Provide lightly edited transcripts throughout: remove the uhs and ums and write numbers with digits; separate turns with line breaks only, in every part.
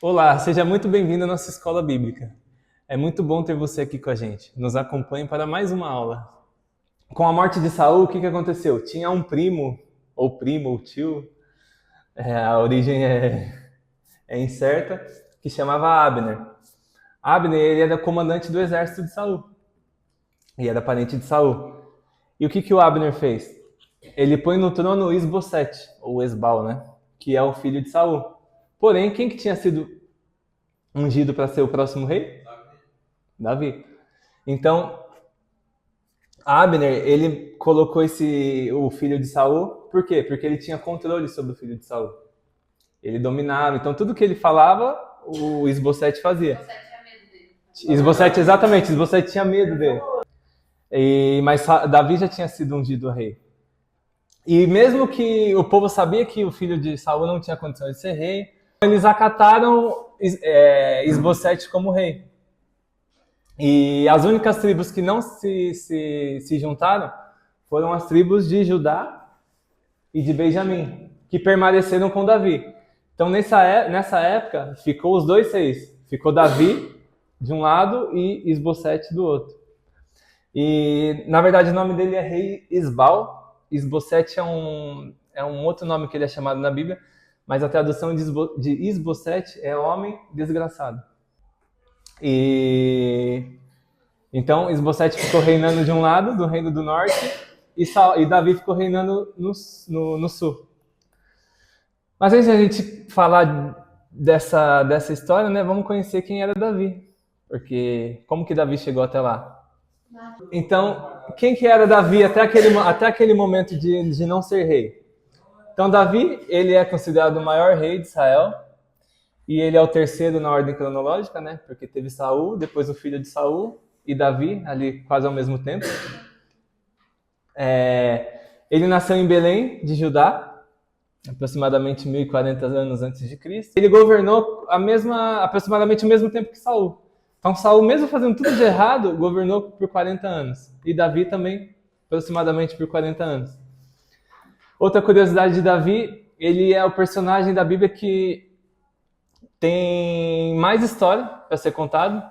Olá, seja muito bem-vindo à nossa escola bíblica. É muito bom ter você aqui com a gente. Nos acompanhe para mais uma aula. Com a morte de Saul, o que aconteceu? Tinha um primo, ou tio, a origem é incerta, que chamava Abner. Abner, ele era comandante do exército de Saul e era parente de Saul. E o que o Abner fez? Ele põe no trono o Isbosete, ou Esbal, né? Que é o filho de Saul. Porém, quem que tinha sido ungido para ser o próximo rei? Davi. Então, Abner, ele colocou o filho de Saul, por quê? Porque ele tinha controle sobre o filho de Saul. Ele dominava, então tudo que ele falava, o Isbosete fazia. Isbosete, exatamente, Isbosete tinha medo dele. Mas Davi já tinha sido ungido rei. E mesmo que o povo sabia que o filho de Saul não tinha condição de ser rei, eles acataram Isbosete como rei. E as únicas tribos que não se juntaram foram as tribos de Judá e de Benjamim, que permaneceram com Davi. Então, nessa época, ficou os dois reis. Ficou Davi de um lado e Isbosete do outro. E, na verdade, o nome dele é rei Isbal. Isbosete é um outro nome que ele é chamado na Bíblia, mas a tradução de Isbosete é homem desgraçado. Então, Isbosete ficou reinando de um lado, do reino do norte, e Davi ficou reinando no sul. Mas antes de a gente falar dessa história, né, vamos conhecer quem era Davi. Porque como que Davi chegou até lá? Então, quem que era Davi até aquele momento de não ser rei? Então, Davi, ele é considerado o maior rei de Israel. E ele é o terceiro na ordem cronológica, né? Porque teve Saul, depois o filho de Saul e Davi, ali quase ao mesmo tempo. Ele nasceu em Belém, de Judá, aproximadamente 1040 anos antes de Cristo. Ele governou aproximadamente o mesmo tempo que Saul. Então Saul, mesmo fazendo tudo de errado, governou por 40 anos. E Davi também, aproximadamente por 40 anos. Outra curiosidade de Davi, ele é o personagem da Bíblia que tem mais história para ser contado.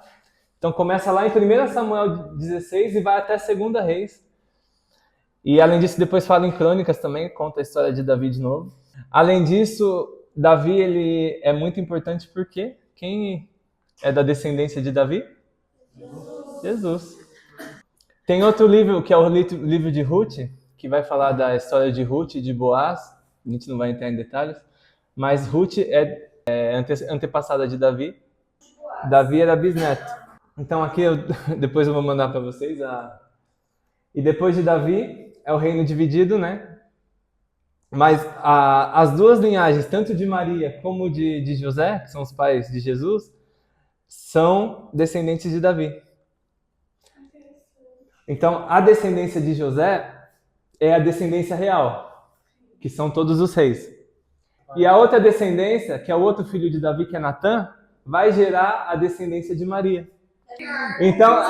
Então começa lá em 1 Samuel 16 e vai até 2 Reis. E além disso, depois fala em Crônicas também, conta a história de Davi de novo. Além disso, Davi ele é muito importante porque quem é da descendência de Davi? Jesus. Tem outro livro, que é o livro de Ruth, que vai falar da história de Ruth e de Boaz. A gente não vai entrar em detalhes. Mas Ruth é antepassada de Davi. Davi era bisneto. Então aqui depois eu vou mandar para vocês. E depois de Davi é o reino dividido, né? Mas as duas linhagens, tanto de Maria como de José, que são os pais de Jesus, são descendentes de Davi. Então a descendência de José é a descendência real, que são todos os reis. E a outra descendência, que é o outro filho de Davi, que é Natã, vai gerar a descendência de Maria. Então,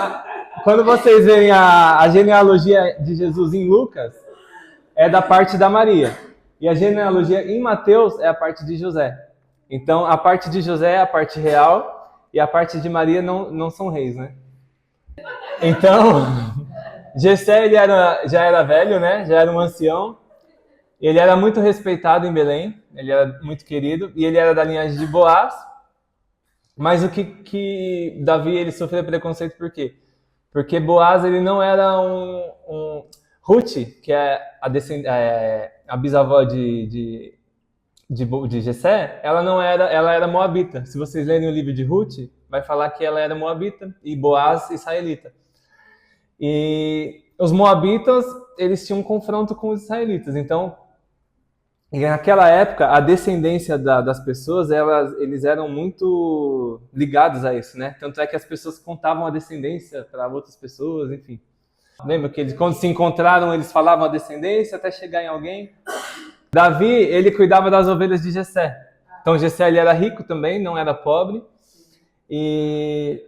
quando vocês veem a genealogia de Jesus em Lucas, é da parte da Maria. E a genealogia em Mateus é a parte de José. Então, a parte de José é a parte real e a parte de Maria não são reis, né? Então, Jessé ele já era velho, né? Já era um ancião. Ele era muito respeitado em Belém, ele era muito querido, e ele era da linhagem de Boaz. Mas o que Davi ele sofreu preconceito por quê? Porque Boaz ele não era Ruth, que é a bisavó de Jessé, ela era moabita. Se vocês lerem o livro de Ruth, vai falar que ela era moabita e Boaz israelita. E os moabitas, eles tinham um confronto com os israelitas. Então, naquela época, a descendência das pessoas, eles eram muito ligados a isso, né? Tanto é que as pessoas contavam a descendência para outras pessoas, enfim. Lembra que quando se encontraram, eles falavam a descendência até chegar em alguém? Davi, ele cuidava das ovelhas de Jessé. Então, Jessé, ele era rico também, não era pobre. E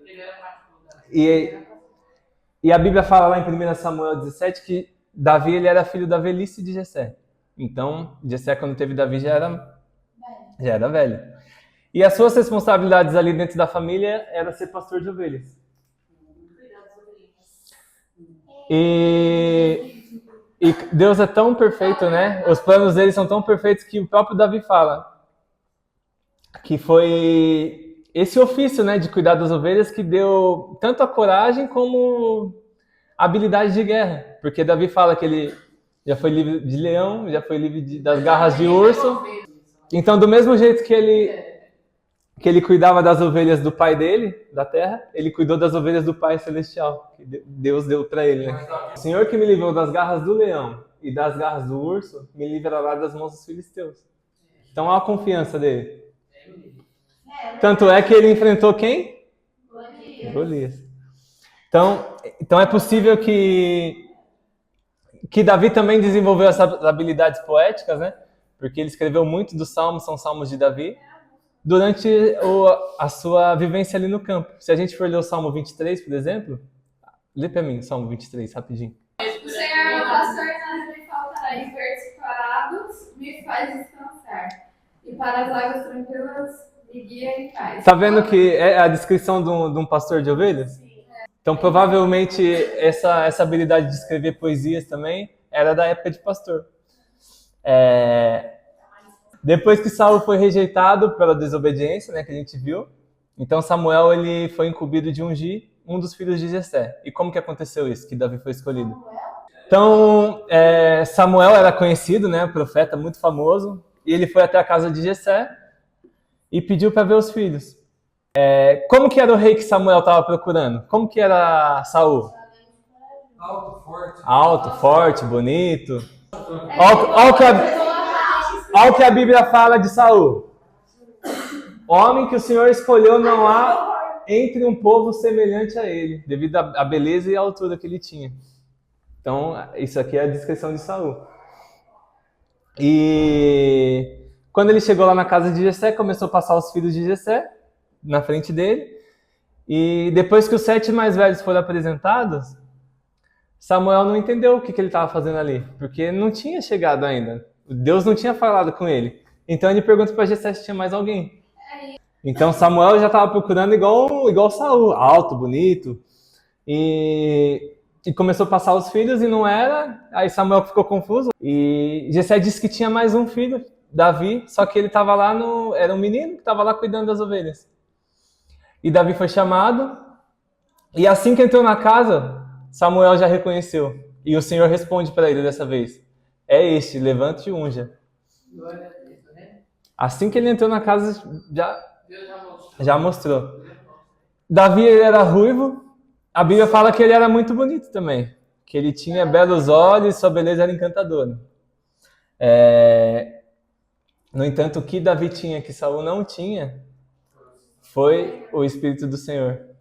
a Bíblia fala lá em 1 Samuel 17 que Davi, ele era filho da velhice de Jessé. Então, Jessé, quando teve Davi, já era velho. E as suas responsabilidades ali dentro da família era ser pastor de ovelhas. E Deus é tão perfeito, né? Os planos dele são tão perfeitos que o próprio Davi fala que foi esse ofício, né, de cuidar das ovelhas que deu tanto a coragem como a habilidade de guerra. Porque Davi fala que ele já foi livre de leão, já foi livre das garras de urso. Então, do mesmo jeito que ele cuidava das ovelhas do pai dele, da terra, ele cuidou das ovelhas do Pai Celestial, que Deus deu para ele. Né? O Senhor que me livrou das garras do leão e das garras do urso, me livrará das mãos dos filisteus. Então, olha a confiança dele. Tanto é que ele enfrentou quem? Golias. Então é possível que Davi também desenvolveu essas habilidades poéticas, né? Porque ele escreveu muito dos salmos, são salmos de Davi, durante a sua vivência ali no campo. Se a gente for ler o Salmo 23, por exemplo, lê para mim o Salmo 23, rapidinho.
O Senhor é meu pastor, nada me faltará. Em verdes parados me faz descansar. E para as águas tranquilas me guia em paz.
Tá vendo que é a descrição de um pastor de ovelhas? Sim. Então, provavelmente, essa habilidade de escrever poesias também era da época de pastor. Depois que Saul foi rejeitado pela desobediência, né, que a gente viu, então Samuel ele foi incumbido de ungir um dos filhos de Jessé. E como que aconteceu isso, que Davi foi escolhido? Então, Samuel era conhecido, né, profeta muito famoso, e ele foi até a casa de Jessé e pediu para ver os filhos. Como que era o rei que Samuel estava procurando? Como que era Saul? Alto, forte, bonito. Olha o que a Bíblia fala de Saul. Homem que o Senhor escolheu, não há entre um povo semelhante a ele, devido à beleza e à altura que ele tinha. Então, isso aqui é a descrição de Saul. E quando ele chegou lá na casa de Jessé, começou a passar os filhos de Jessé na frente dele. E depois que os 7 mais velhos foram apresentados, Samuel não entendeu o que ele estava fazendo ali, porque não tinha chegado ainda. Deus não tinha falado com ele. Então ele pergunta para Jessé se tinha mais alguém. Então Samuel já estava procurando igual Saul, alto, bonito. E começou a passar os filhos e não era. Aí Samuel ficou confuso. E Jessé disse que tinha mais um filho, Davi, só que ele estava lá era um menino que estava lá cuidando das ovelhas. E Davi foi chamado. E assim que entrou na casa, Samuel já reconheceu. E o Senhor responde para ele dessa vez. É este, levante e unja. Assim que ele entrou na casa, já mostrou. Davi ele era ruivo. A Bíblia fala que ele era muito bonito também. Que ele tinha belos olhos, sua beleza era encantadora. No entanto, o que Davi tinha que Saul não tinha foi o Espírito do Senhor.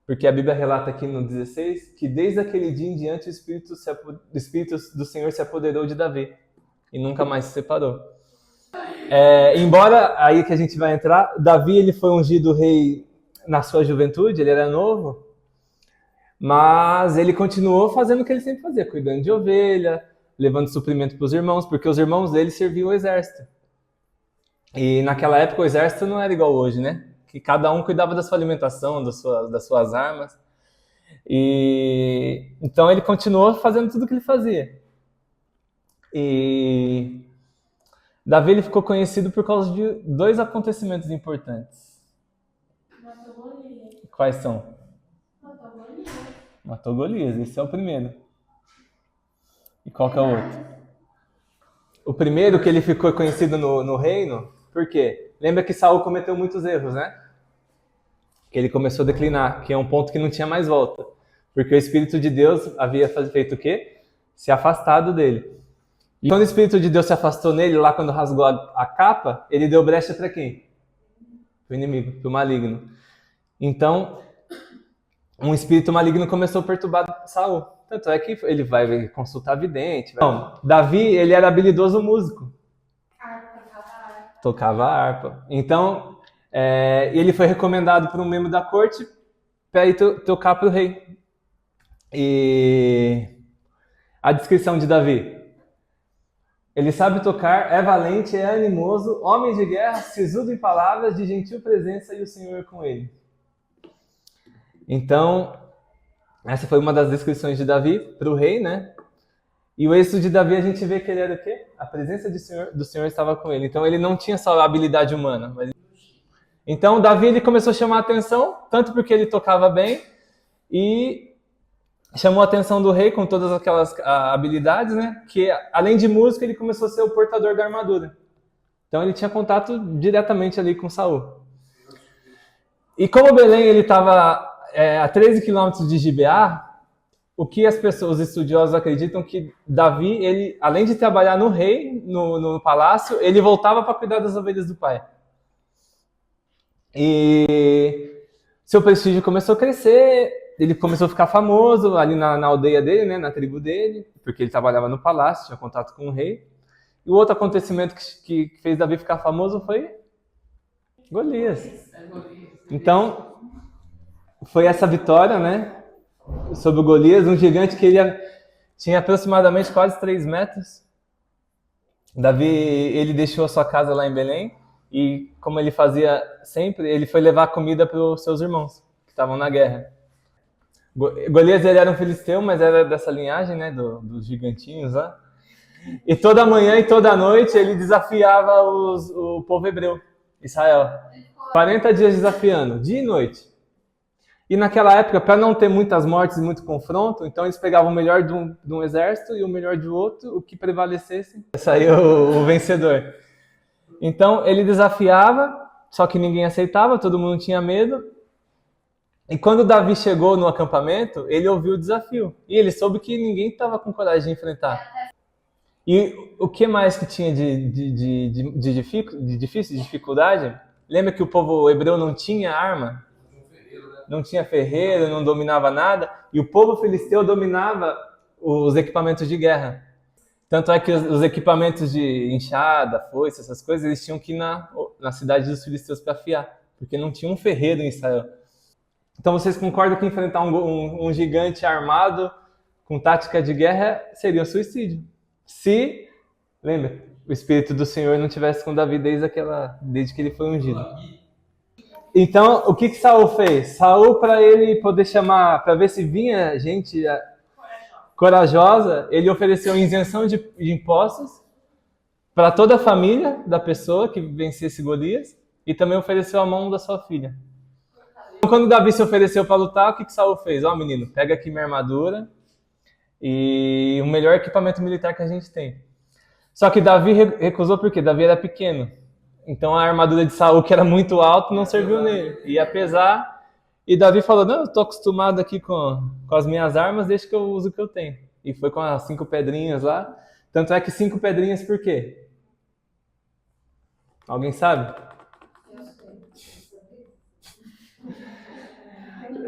Porque a Bíblia relata aqui no 16 que desde aquele dia em diante o Espírito do Senhor se apoderou de Davi e nunca mais se separou. Embora, aí que a gente vai entrar, Davi ele foi ungido rei na sua juventude, ele era novo, mas ele continuou fazendo o que ele sempre fazia, cuidando de ovelha, levando suprimento para os irmãos, porque os irmãos dele serviam o exército. E naquela época o exército não era igual hoje, né? Que cada um cuidava da sua alimentação, das suas armas. E então ele continuou fazendo tudo o que ele fazia. E Davi ele ficou conhecido por causa de 2 acontecimentos importantes.
Matou Golias.
Quais são?
Matou Golias.
Matou Golias, esse é o primeiro. E qual que é o outro? O primeiro que ele ficou conhecido no reino, por quê? Lembra que Saul cometeu muitos erros, né? Que ele começou a declinar, que é um ponto que não tinha mais volta. Porque o Espírito de Deus havia feito o quê? Se afastado dele. E quando o Espírito de Deus se afastou nele, lá quando rasgou a capa, ele deu brecha para quem? Para o inimigo, para o maligno. Então, um espírito maligno começou a perturbar Saul. Tanto é que ele vai consultar vidente. Então, Davi, ele era habilidoso músico. Tocava harpa. Então, ele foi recomendado por um membro da corte para ir tocar para o rei. E a descrição de Davi. Ele sabe tocar, é valente, é animoso, homem de guerra, sisudo em palavras, de gentil presença e o Senhor com ele. Então, essa foi uma das descrições de Davi para o rei, né? E o êxito de Davi, a gente vê que ele era o quê? A presença do Senhor estava com ele. Então, ele não tinha só a habilidade humana. Então, Davi ele começou a chamar a atenção, tanto porque ele tocava bem, e chamou a atenção do rei com todas aquelas habilidades, né? Que, além de músico, ele começou a ser o portador da armadura. Então, ele tinha contato diretamente ali com Saul. E como Belém ele estava a 13 quilômetros de Gibeá, o que as pessoas, os estudiosos acreditam que Davi, ele, além de trabalhar no rei, no palácio, ele voltava para cuidar das ovelhas do pai. E seu prestígio começou a crescer, ele começou a ficar famoso ali na aldeia dele, né, na tribo dele, porque ele trabalhava no palácio, tinha contato com o rei. E o outro acontecimento que fez Davi ficar famoso foi Golias. Então, foi essa vitória, né, sobre o Golias, um gigante que ele tinha aproximadamente quase 3 metros. Davi, ele deixou a sua casa lá em Belém e, como ele fazia sempre, ele foi levar comida para os seus irmãos, que estavam na guerra. Golias, ele era um filisteu, mas era dessa linhagem, né, dos gigantinhos lá. E toda manhã e toda noite ele desafiava o povo hebreu, Israel. 40 dias desafiando, dia e noite. E naquela época, para não ter muitas mortes e muito confronto, então eles pegavam o melhor de um exército e o melhor de outro, o que prevalecesse, saiu o vencedor. Então ele desafiava, só que ninguém aceitava, todo mundo tinha medo. E quando Davi chegou no acampamento, ele ouviu o desafio. E ele soube que ninguém estava com coragem de enfrentar. E o que mais que tinha de difícil, de dificuldade? Lembra que o povo hebreu não tinha arma? Não tinha ferreiro, não dominava nada, e o povo filisteu dominava os equipamentos de guerra. Tanto é que os equipamentos de enxada, foice, essas coisas, eles tinham que ir na cidade dos filisteus para afiar, porque não tinha um ferreiro em Israel. Então vocês concordam que enfrentar um gigante armado com tática de guerra seria um suicídio? Se, lembra, o Espírito do Senhor não tivesse com Davi desde que ele foi ungido. Então, o que Saul fez? Saul, para ele poder chamar, para ver se vinha gente corajosa, ele ofereceu isenção de impostos para toda a família da pessoa que vencesse Golias e também ofereceu a mão da sua filha. Então, quando Davi se ofereceu para lutar, o que Saul fez? Ó, menino, pega aqui minha armadura e o melhor equipamento militar que a gente tem. Só que Davi recusou porque Davi era pequeno. Então a armadura de Saul, que era muito alta, não serviu nele. Ia pesar. E Davi falou, não, eu estou acostumado aqui com as minhas armas, deixa que eu uso o que eu tenho. E foi com as 5 pedrinhas lá. Tanto é que 5 pedrinhas por quê? Alguém sabe?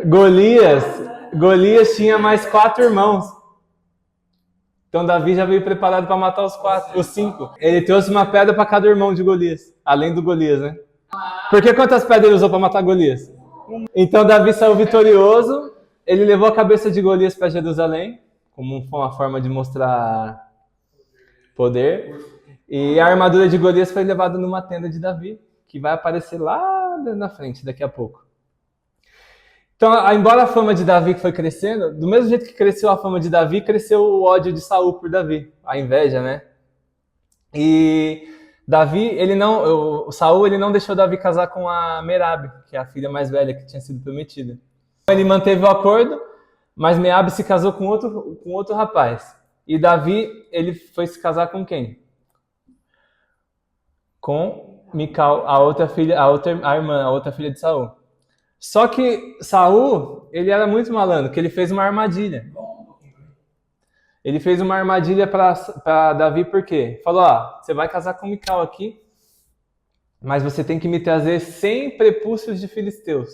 Golias tinha mais 4 irmãos. Então Davi já veio preparado para matar os 5. Ele trouxe uma pedra para cada irmão de Golias, além do Golias, né? Porque quantas pedras ele usou para matar Golias? Então Davi saiu vitorioso, ele levou a cabeça de Golias para Jerusalém, como uma forma de mostrar poder. E a armadura de Golias foi levada numa tenda de Davi, que vai aparecer lá na frente daqui a pouco. Então, embora a fama de Davi foi crescendo, do mesmo jeito que cresceu a fama de Davi, cresceu o ódio de Saul por Davi, a inveja, né? E Saul ele não deixou Davi casar com a Merabe, que é a filha mais velha que tinha sido prometida. Ele manteve o acordo, mas Merabe se casou com outro rapaz. E Davi, ele foi se casar com quem? Com Mical, a outra filha de Saul. Só que Saul, ele era muito malandro, que ele fez uma armadilha. Ele fez uma armadilha para Davi, por quê? Falou, ó, você vai casar com Mical aqui, mas você tem que me trazer 100 prepúcios de filisteus.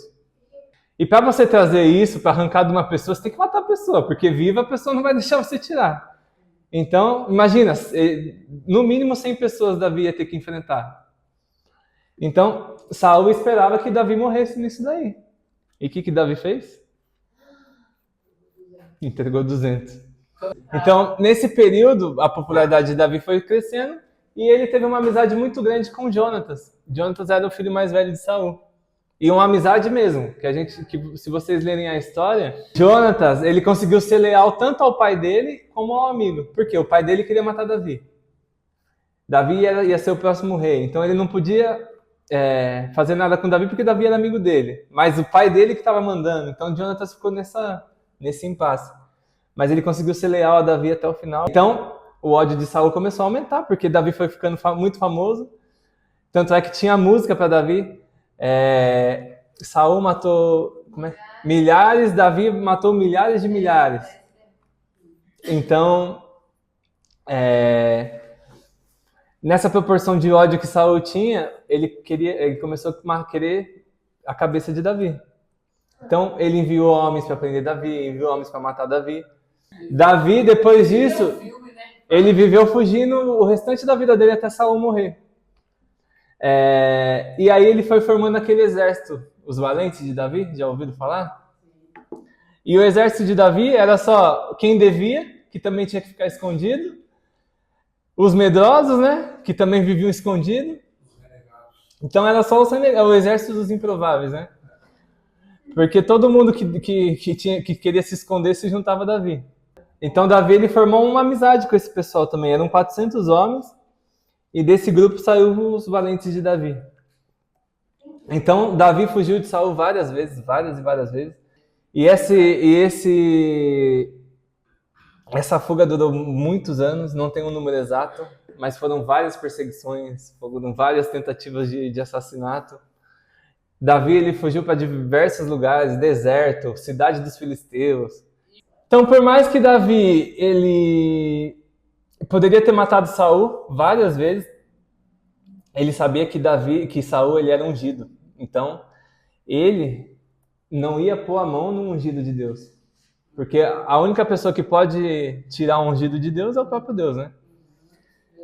E para você trazer isso, para arrancar de uma pessoa, você tem que matar a pessoa, porque viva a pessoa não vai deixar você tirar. Então, imagina, no mínimo 100 pessoas Davi ia ter que enfrentar. Então, Saul esperava que Davi morresse nisso daí. E o que Davi fez? Entregou 200. Então, nesse período, a popularidade de Davi foi crescendo e ele teve uma amizade muito grande com Jonatas. Jonatas era o filho mais velho de Saul. E uma amizade mesmo, que se vocês lerem a história, Jonatas, ele conseguiu ser leal tanto ao pai dele como ao amigo. Por quê? O pai dele queria matar Davi. Davi ia ser o próximo rei, então ele não podia fazer nada com Davi porque Davi era amigo dele. Mas o pai dele que estava mandando, então Jonatas ficou nesse impasse. Mas ele conseguiu ser leal a Davi até o final. Então, o ódio de Saul começou a aumentar, porque Davi foi ficando muito famoso. Tanto é que tinha música para Davi. Saul matou milhares, Davi matou milhares de milhares. Então, nessa proporção de ódio que Saul tinha, ele começou a querer a cabeça de Davi. Então, ele enviou homens para prender Davi, enviou homens para matar Davi. Davi, depois disso, ele viveu fugindo o restante da vida dele até Saul morrer. E aí ele foi formando aquele exército, os valentes de Davi, já ouviram falar? E o exército de Davi era só quem devia, que também tinha que ficar escondido, os medrosos, né, que também viviam escondido. Então era só o exército dos improváveis, né? Porque todo mundo que queria se esconder se juntava a Davi. Então Davi ele formou uma amizade com esse pessoal também, eram 400 homens. E desse grupo saiu os valentes de Davi. Então, Davi fugiu de Saul várias e várias vezes. E essa fuga durou muitos anos, não tem um número exato, mas foram várias perseguições, foram várias tentativas de assassinato. Davi ele fugiu para diversos lugares, deserto, cidade dos filisteus. Então, por mais que Davi ele poderia ter matado Saul várias vezes, ele sabia que Saul ele era ungido. Então, ele não ia pôr a mão no ungido de Deus. Porque a única pessoa que pode tirar o ungido de Deus é o próprio Deus, né?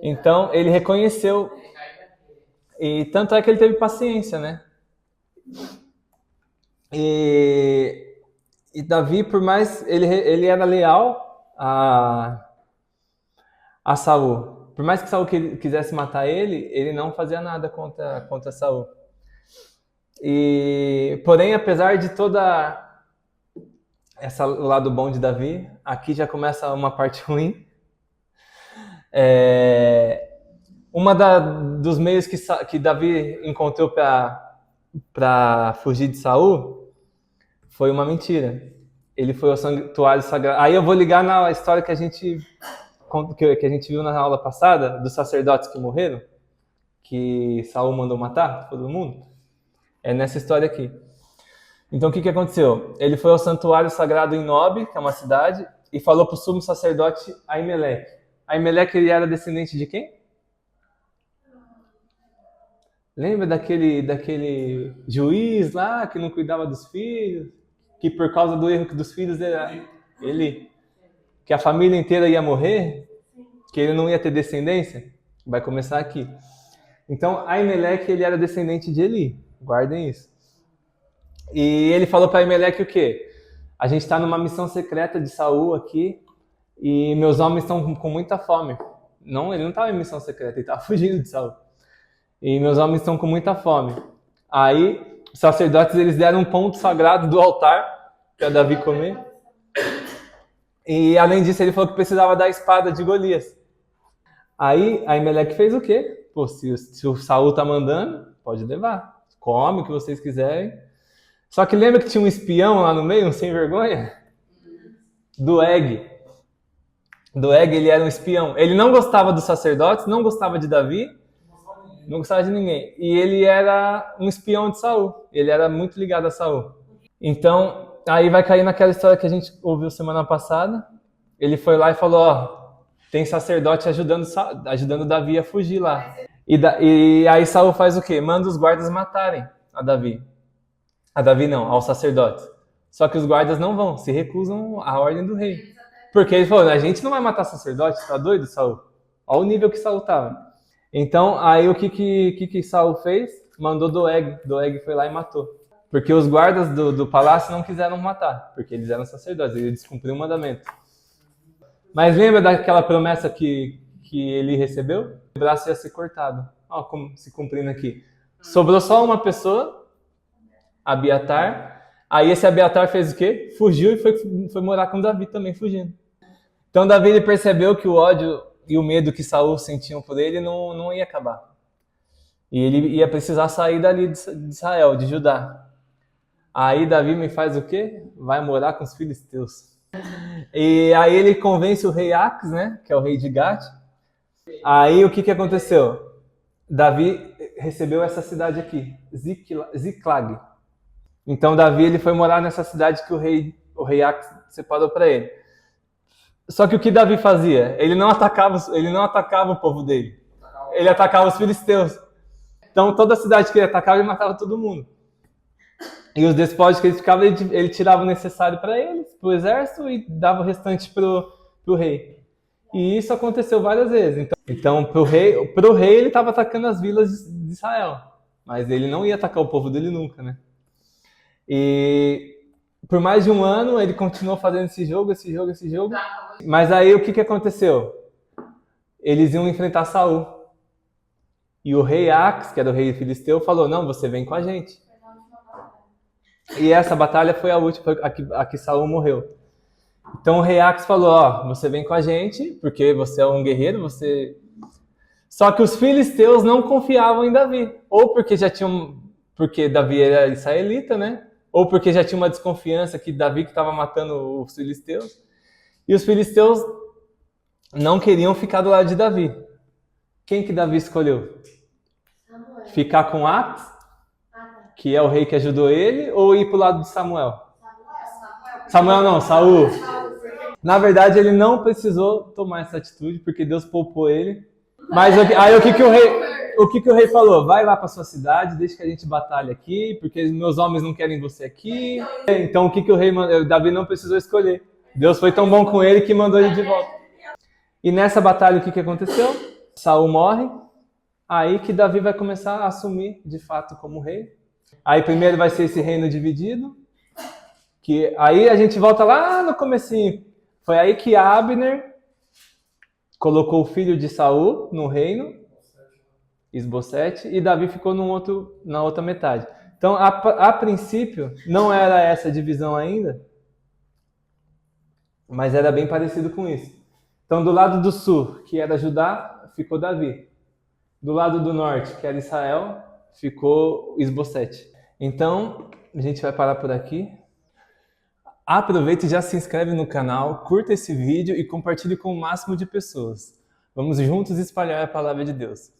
Então, ele reconheceu. E tanto é que ele teve paciência, né? E Davi, por mais ele era leal a Saul. Por mais que Saul quisesse matar ele não fazia nada contra Saul. Porém, apesar de toda o lado bom de Davi, aqui já começa uma parte ruim. Dos meios que Davi encontrou para fugir de Saul foi uma mentira. Ele foi ao santuário sagrado. Aí eu vou ligar na história que a gente viu na aula passada, dos sacerdotes que morreram, que Saul mandou matar todo mundo. É nessa história aqui. Então o que aconteceu? Ele foi ao santuário sagrado em Nob, que é uma cidade, e falou para o sumo sacerdote Aimeleque. Aimeleque ele era descendente de quem? Lembra daquele juiz lá que não cuidava dos filhos? Que por causa do erro dos filhos que a família inteira ia morrer? Que ele não ia ter descendência? Vai começar aqui. Então, Aimeleque ele era descendente de Eli. Guardem isso. E ele falou para Aimeleque o quê? A gente está numa missão secreta de Saul aqui e meus homens estão com muita fome. Não, ele não estava em missão secreta, ele estava fugindo de Saul. E meus homens estão com muita fome. Aí, os sacerdotes eles deram um ponto sagrado do altar para Davi comer. E além disso, ele falou que precisava da espada de Golias. Aí, Aimeleque fez o quê? Pô, se o Saul tá mandando, pode levar. Come o que vocês quiserem. Só que lembra que tinha um espião lá no meio, um sem vergonha? Doeg. Doeg, ele era um espião. Ele não gostava dos sacerdotes, não gostava de Davi, não gostava de ninguém. E ele era um espião de Saul. Ele era muito ligado a Saul. Então, aí vai cair naquela história que a gente ouviu semana passada. Ele foi lá e falou, tem sacerdote ajudando Davi a fugir lá. E aí Saul faz o quê? Manda os guardas matarem a Davi. A Davi não, aos sacerdotes. Só que os guardas não vão, se recusam à ordem do rei. Porque ele falou, a gente não vai matar sacerdote, tá doido, Saul? Olha o nível que Saul tava. Então, aí o que Saul fez? Mandou Doeg. Doeg foi lá e matou. Porque os guardas do palácio não quiseram matar, porque eles eram sacerdotes, eles descumpriram o mandamento. Mas lembra daquela promessa que ele recebeu? O braço ia ser cortado. Olha como se cumprindo aqui. Sobrou só uma pessoa, Abiatar. Aí esse Abiatar fez o quê? Fugiu e foi morar com Davi também, fugindo. Então Davi ele percebeu que o ódio e o medo que Saul sentiam por ele não ia acabar. E ele ia precisar sair dali de Israel, de Judá. Aí Davi me faz o quê? Vai morar com os filisteus. E aí ele convence o rei Aques, né? Que é o rei de Gate. Aí o que aconteceu? Davi recebeu essa cidade aqui, Ziklag. Então Davi ele foi morar nessa cidade que o rei Aques separou para ele. Só que o que Davi fazia? Ele não atacava o povo dele. Ele atacava os filisteus. Então toda a cidade que ele atacava, ele matava todo mundo. E os despojos que ele ficava, ele tirava o necessário para eles, para o exército, e dava o restante para o rei. E isso aconteceu várias vezes. Então pro rei ele estava atacando as vilas de Israel. Mas ele não ia atacar o povo dele nunca, né? E por mais de um ano ele continuou fazendo esse jogo. Mas aí o que aconteceu? Eles iam enfrentar Saul. E o rei Aques, que era o rei filisteu, falou: não, você vem com a gente. E essa batalha foi a última, a que Saul morreu. Então o rei Aques falou: ó, você vem com a gente, porque você é um guerreiro, você... Só que os filisteus não confiavam em Davi. Ou porque Davi era israelita, né? Ou porque já tinha uma desconfiança que Davi que estava matando os filisteus. E os filisteus não queriam ficar do lado de Davi. Quem que Davi escolheu?
Samuel.
Ficar com Aques, que é o rei que ajudou ele, ou ir para o lado de Samuel? Samuel não, Saul. Na verdade, ele não precisou tomar essa atitude, porque Deus poupou ele. Mas aí o que o rei falou? Vai lá para sua cidade, deixa que a gente batalhe aqui, porque meus homens não querem você aqui. Então o que o rei mandou? Davi não precisou escolher. Deus foi tão bom com ele que mandou ele de volta. E nessa batalha o que aconteceu? Saul morre. Aí que Davi vai começar a assumir de fato como rei. Aí primeiro vai ser esse reino dividido. Que aí a gente volta lá no comecinho. Foi aí que Abner colocou o filho de Saul no reino, Isbosete, e Davi ficou na outra metade. Então, a princípio, não era essa divisão ainda, mas era bem parecido com isso. Então, do lado do sul, que era Judá, ficou Davi. Do lado do norte, que era Israel, ficou Isbosete. Então, a gente vai parar por aqui. Aproveita e já se inscreve no canal, curta esse vídeo e compartilhe com o máximo de pessoas. Vamos juntos espalhar a palavra de Deus.